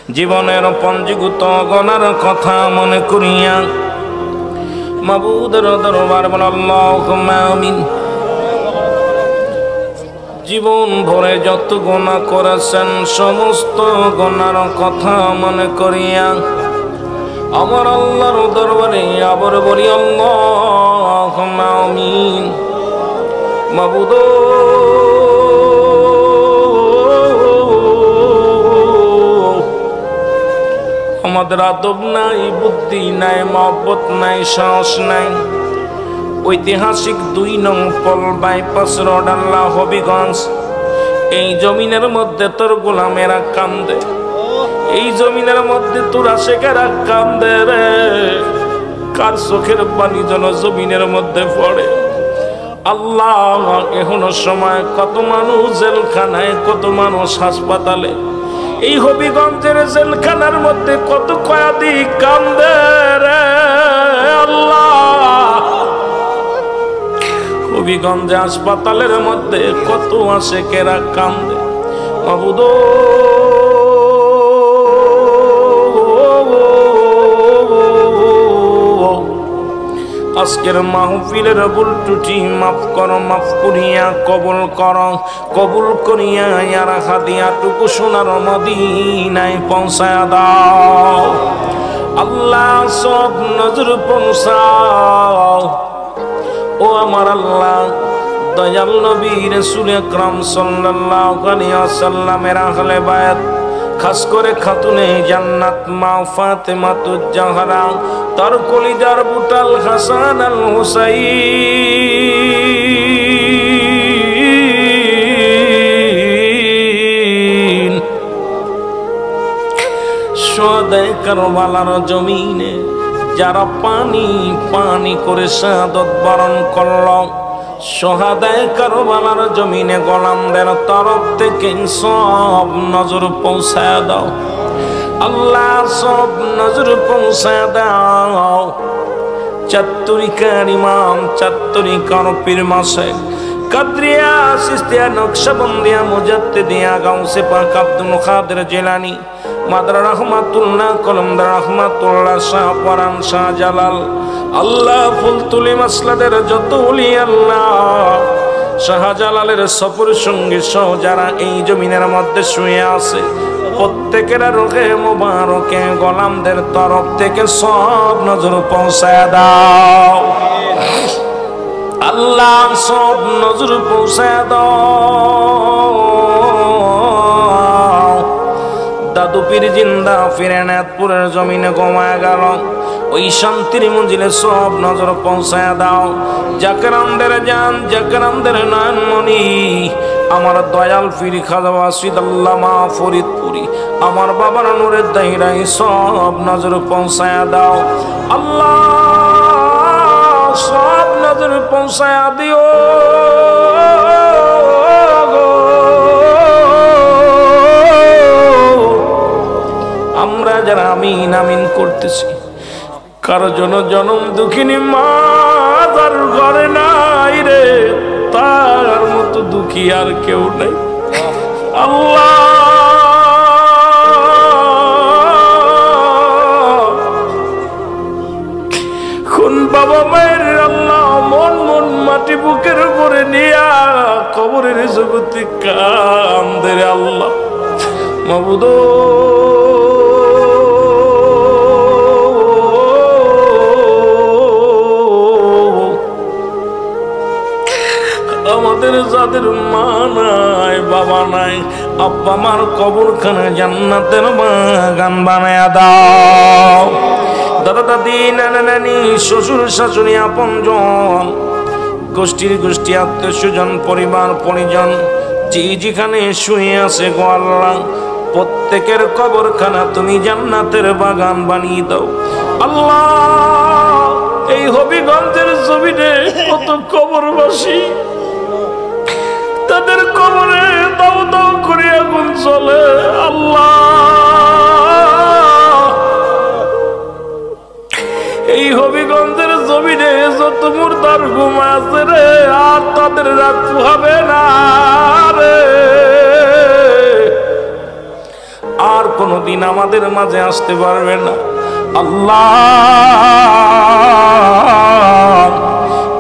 জীবনের পঞ্জীভূত গণার কথা মনে করিয়া মাবুদের দরবার বল আল্লাহুম্মা আমিন। জীবন ভরে যত গুনাহ করেছেন সমস্ত গুনার কথা মনে করিয়া আমার আল্লাহর দরবারে আবার বলি আল্লাহুম্মা আমিন। মাবুদ আমাদের আদব নাই, বুদ্ধি নাই, মহব্বত নাই, সাহস নাই। ঐতিহাসিক ২ নং পল বাইপাস রোড আল্লাহ হবিগঞ্জ, এই জমিনের মধ্যে তোর গোলামেরা কান্দে, এই জমিনের মধ্যে তোর আশেকেরা কান্দে রে। কার চোখের পানি যেন জমিনের মধ্যে পড়ে। আল্লাহ এখনো সময় কত মানুষ জেলখানায়, কত মানুষ হাসপাতালে, এই হবিগঞ্জের জেলখানার মধ্যে কত কয়েদি কান্দে রে আল্লাহ। হবিগঞ্জে হাসপাতালের মধ্যে কত আশেকেরা কান্দে। মাবুদ আজকের মাহফিলের ভুল ত্রুটি মাফ করো, মাফ করিয়া কবুল করো, কবুল করিয়া ইয়ার হাদিয়াটুকু সোনার মদিনায় পৌঁছায়া দাও আল্লাহ। সব নজর পৌঁছাও ও আমার আল্লাহ। দয়াল নবী রাসূল আকরাম সাল্লাল্লাহু আলাইহি ওয়াসাল্লামের আহলে বায়াত, খাস করে খাতুনে জান্নাত মা ফাতেমাতুজ জাহরা, তার কলিজার বুটাল হাসান আল হুসাইন, সদায় কারবালার জমিনে যারা পানি পানি করে শাহাদাত বরণ করল, শহাদায়ে কারবালার জমিনে গোলামদের তরফ থেকে সব নজর পৌঁছায় দাও আল্লাহ, সব নজর পৌঁছায় দাও। চাত্তরিকার ইমাম, চাত্তরিকার পীর মাশায়েখ, কাদরিয়া, সিস্তিয়া, নকশবন্দিয়া, মুজাদ্দিদিয়া, গাউসে পাক আব্দুল কাদের জিলানী, মাদরা রহমাতুল্লাহ, কলমদার রহমাতুল্লাহ, শাহ পরান, শাহ জালাল, আল্লাহ ফুলতুলি মাসলাদের যত ওলি আল্লাহ, শাহজালালের সফর সঙ্গী সহ যারা এই জমিনের মধ্যে শুয়ে আছে, প্রত্যেকের রোগে মোবারকে গোলামদের তরফ থেকে সব নজর পৌঁছায় দাও আল্লাহ, সব নজর পৌঁছায় দাও। দাদু পীর জিন্দা ফিরে নেতপুরের জমিনে ঘুমায় গেল, ওই শান্তির মঞ্জিলে সব নজর পৌঁছায় দাও। জাকরামদের জান, জাকরামদের নয়নমণি, আমার দয়াল পীর খাজা ওয়াসিদ আল্লামা ফরিদপুরি, আমার বাবার নূরের দাহিরাই সব নজর পৌঁছায় দাও আল্লাহ, সব নজর পৌঁছায় দিও। আমরা যারা আমিন আমিন করতেছি, কারো জন্য জনম দুঃখিনী মা তার ঘরে নাই রে, তার মতো দুঃখী আর কেউ নেই আল্লাহ। খুন বাবা মায়ের আল্লাহ মন মন মাটি বুকের উপরে নিয়া কবরের জগতে কান্দে রে আল্লাহ। মাবুদ আমাদের যাদের মা নাই, বাবা নাই, আব্বা মার কবরখানা জান্নাতের বাগান বানায়া দাও। দাদা দাদি, নানা নানি, শ্বশুর শাশুড়ি, আপনজন, গোষ্ঠীর গোষ্ঠী, আত্মীয় স্বজন, পরিবার পরিজন যেখানে শুয়ে আছে গো আল্লাহ, প্রত্যেকের কবরখানা তুমি জান্নাতের বাগান বানিয়ে দাও আল্লাহ। এই হবিগঞ্জের জমিনে কত কবরবাসী, তাদের কবরে দাও দাও করে আগুন চলে আল্লাহ। এই হবিগঞ্জের জমিনে যত মুর্দার ঘুমায় আছে রে, আর তাদের রাত হবে না রে, আর কোনোদিন আমাদের মাঝে আসতে পারবে না। আল্লাহ,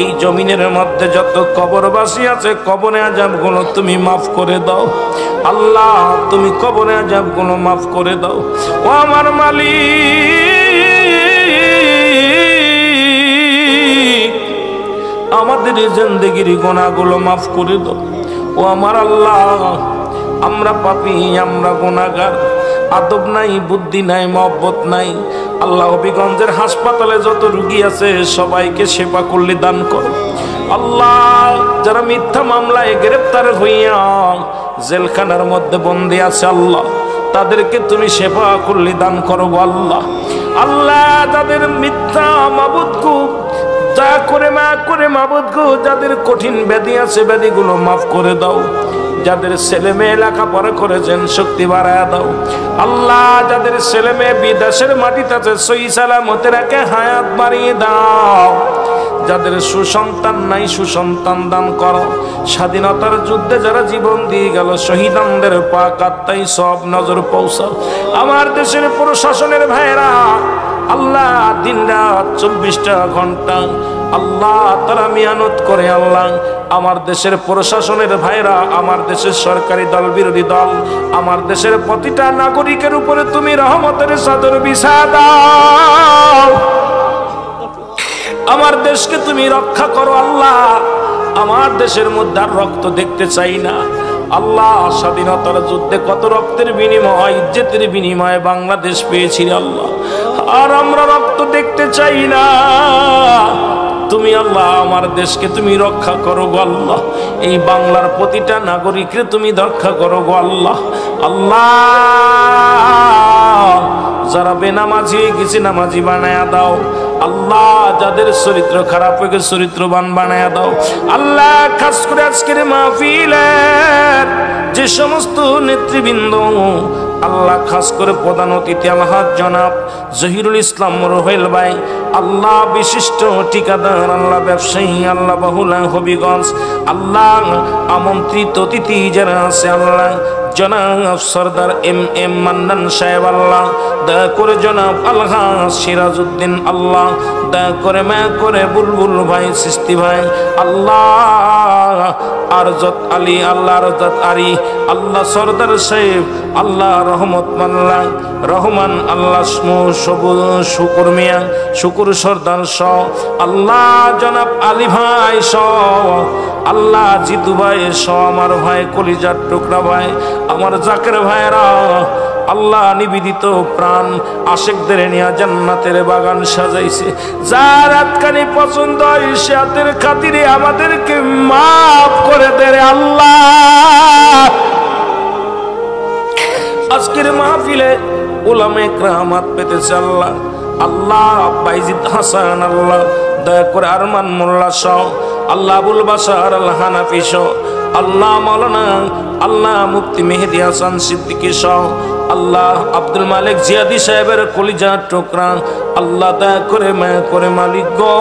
এই জমিনের মধ্যে যত কবরবাসী আছে কবরে আযাবগুলো তুমি মাফ করে দাও। আল্লাহ, তুমি কবরে আযাবগুলো মাফ করে দাও। ও আমার মালিক, আমাদের জিন্দেগির গুনাহগুলো মাফ করে দাও। ও আমার আল্লাহ, আমরা পাপী, আমরা গুনাহগার, আদব নাই, বুদ্ধি নাই, মহব্বত নাই। আল্লাহ, হবিগঞ্জের হাসপাতালে যত রোগী আছে সবাইকে সেবা করলে দান করো। আল্লাহ, যারা মিথ্যা মামলায় গ্রেফতার হইয়া জেলখানার মধ্যে বন্দী আছে আল্লাহ, তাদেরকে তুমি সেবা করলে দান করো আল্লাহ। আল্লাহ, তাদের মিথ্যা মাবুদগো দয়া করে মা করে মাবুদগো, যাদের কঠিন ব্যাধি আছে ব্যাধিগুলো মাফ করে দাও। যাদের ছেলে মেয়ে লেখাপড়া করেছেন শক্তি বাড়ায় দাও আল্লাহ। যাদের ছেলে মেয়ে বিদেশের মাটিতে আছে সহি সালামতে রেখে হায়াত বাড়িয়ে দাও। যাদের সুসন্তান নাই সুসন্তান দান করো। স্বাধীনতার যুদ্ধে যারা জীবন দিয়ে গেল শহীদানদের পাক আত্মায় সব নজর পৌঁছাও। আমার দেশের প্রশাসনের ভাইরা আল্লাহ, দিন রাত 24টা ঘন্টা আল্লাহ তারা মেহনত করে আল্লাহ। আমার দেশের প্রশাসনের ভাইরা, আমার দেশের সরকারি দল বিরোধী দল, আমার দেশের প্রতিটা নাগরিকের উপরে তুমি রহমতের চাদর বিছা দাও। আমার দেশকে তুমি রক্ষা করো আল্লাহ। আমার দেশের মধ্যে আর রক্ত দেখতে চাই না আল্লাহ। স্বাধীনতার যুদ্ধে কত রক্তের বিনিময়, ইজ্জতের বিনিময়ে বাংলাদেশ পেয়েছি আল্লাহ, আর আমরা রক্ত দেখতে চাই না। তুমি আল্লাহ আমার দেশকে তুমি রক্ষা করো গো আল্লাহ। এই বাংলার প্রতিটা নাগরিককে তুমি রক্ষা করো গো আল্লাহ। আল্লাহ, যারা বেনামাজি গেছে নামাজি বানায়া দাও আল্লাহ। যাদের চরিত্র খারাপ হয়ে গেছে চরিত্রবান বানায়া দাও আল্লাহ। খাস করে আজকের মাহফিলের যে সমস্ত নেতৃবৃন্দ আল্লাহ, খাস করে প্রধান অতিথি আলহাজ জনাব জহিরুল ইসলাম রোহেল ভাই আল্লাহ, বিশিষ্ট ঠিকাদার আল্লাহ, ব্যবসায়ী আল্লাহ, বহুলা হবিগঞ্জ আল্লাহ, আমন্ত্রিত অতিথি যারা আছে আল্লাহ, জনাব সরদার এম মান্নান সাহেব আল্লাহ, দয়া করে জনাব আলহাজ সিরাজউদ্দিন আল্লাহ, দয়া করে মায়া করে বুলবুল ভাই সিস্তি ভাই আল্লাহ, আরজত আলী আল্লাহ, আরজত আলী আল্লাহ, সরদার সাহেব আল্লাহ, রহমত মাল্লা রহমান আল্লাহ, শুকুর মিয়া শুকুর সর্দার সহ আল্লাহ, জনাব আলী ভাই সহ আল্লাহ, জিতু ভাই সহ আমার ভাই কলিজার টুকরা ভাই আমার জাকের ভাইরা আল্লাহ, নিবেদিত প্রাণ আশেকদের নিয়ে জান্নাতের বাগান সাজাইছে। যার হাতখানি পছন্দ হয় সে হাতের খাতিরে আমাদেরকে মাফ করে দে রে আল্লাহ। আজকের মাহফিলে উলামা ইকরাম হাত পেতেছে আল্লাহ। আল্লাহ, বাইজিদ হাসান আল্লাহ, দয়া করে আরমান মোল্লা সহ আল্লাহ, আবুল বাশার আল হানাফি সহ আল্লাহ, মাওলানা আল্লাহ, মুফতি মেহেদি হাসান সিদ্দিকী সহ আল্লাহ, আব্দুল মালিক জিয়াদি সাহেবের কলিজার টুকরা আল্লাহ, দয়া করে মায়া করে মালিক গো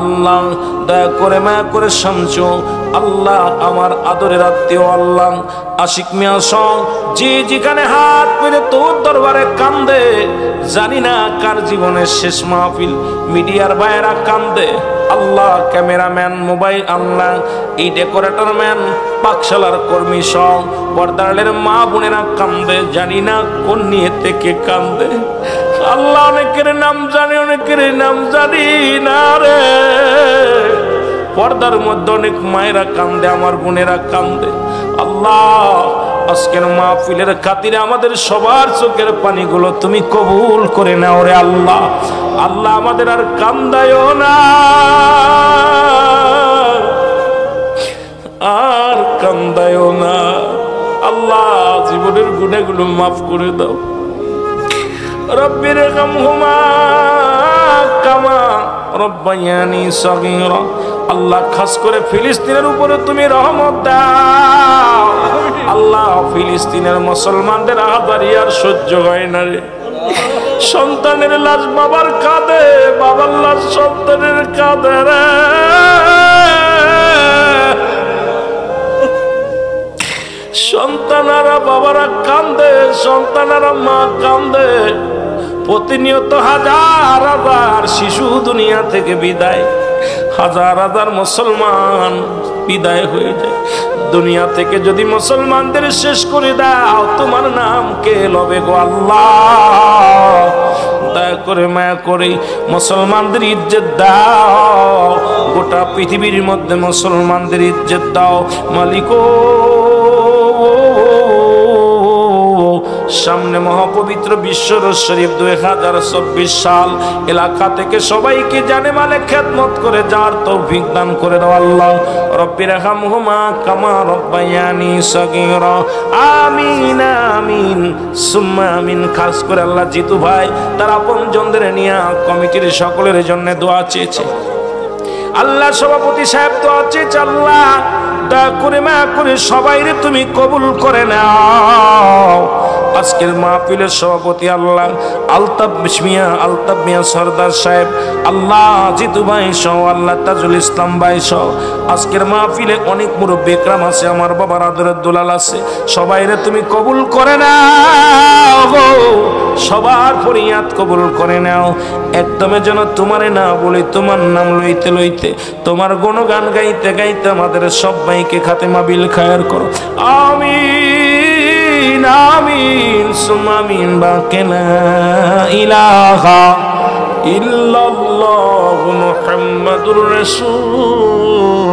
আল্লাহ, দয়া করে মায়া করে শামসু আল্লাহ, আমার আদরের আত্মীয় আল্লাহ, আশিক মিয়া সহ যে যেখানে হাত পেরে তোর দরবারে কান্দে, জানি না কার জীবনের শেষ মাহফিল। মিডিয়ার ভাইয়েরা কান্দে আল্লাহ, ক্যামেরাম্যান, মোবাইল আল্লাহ, এই ডেকোরেটর ম্যান, পাকশালার কর্মী সহ পর্দারের মা বোনেরা কান্দে, জানি না কোন নিয়ে থেকে কান্দে আল্লাহ। অনেকের নাম জানি, অনেকের নাম জানি না রে। পর্দার মধ্যে অনেক মায়েরা কান্দে, আমার বোনেরা কান্দে আল্লাহ। আজকের মাহফিলের খাতিরে আমাদের সবার চোখের পানিগুলো তুমি কবুল করে নাও রে আল্লাহ। আল্লাহ, আমাদের আর কান্দায়ও না, আর কান্দায়ও না আল্লাহ। জীবনের গুনাহগুলো মাফ করে দাও। রব্বির রহমহুমা কামা রব্বায়ানি সগীরা আল্লাহ, খাস করে ফিলিস্তিনের উপরে তুমি রহমত দাও আল্লাহ। ফিলিস্তিনের মুসলমানদের আহাদারি আর সহ্য হয় না রে। সন্তানের লাশ বাবার কাঁধে, বাবার লাশ সন্তানের কাঁধে রে। সন্তানারা বাবারা কান্দে, সন্তানারা মা কান্দে। প্রতিনিয়ত হাজার হাজার শিশু দুনিয়া থেকে বিদায়, হাজার হাজার মুসলমান বিদায় হয়ে যায়। দুনিয়া থেকে যদি মুসলমানদের শেষ করে দাও, তোমার নাম কে লবে গো আল্লাহ? দয়া করে মায়া করে মুসলমানদের ইজ্জত দাও, গোটা পৃথিবীর মধ্যে মুসলমানদের ইজ্জত দাও মালিক। সামনে মহাপবিত্র বিশ্বরোজ শরীফ 2024 সাল, এলাকা থেকে সবাইকে জানে মানে খেদমত করে যার তৌফিক দান করে দাও আল্লাহ। রব্বির রহমহুমা কামা রব্বায়ানি সগীরা। আমিন আমিন সুম্মা আমিন। খাস করে আল্লাহ জিতু ভাই তার আপনজনদের নিয়ে কমিটির সকলের জন্য দোয়া চেয়েছে। আল্লাহ সভাপতি সাহেব দোয়া চেয়েছে, আল্লাহ দয়া করে মায়া করে সবাইরে তুমি কবুল করে নাও। আজকের মাহফিলের সভাপতি আল্লাহ আলতাফ মিয়া সরদার সাহেব, আল্লাহ জিতু ভাই সহ, আল্লাহ তাজুল ইসলাম ভাই সহ, আজকের মাহফিলে অনেক মুরব্বি একরাম আছে, আমার বাবার আদরের দুলাল আছে, সবাইরে তুমি কবুল করে নাও গো, সবার ফরিয়াদ কবুল করে নাও। একদমে যেন তোমারে না বলি, তোমার নাম লইতে লইতে, তোমার গুণগান গাইতে গাইতে আমাদের সবাইকে খাতেমা বিল খায়ের করো। আমিন আমিন সুম্মা আমিন। বাকি লা ইলাহা ইল্লাল্লাহু মুহাম্মাদুর রাসূলুল্লাহ।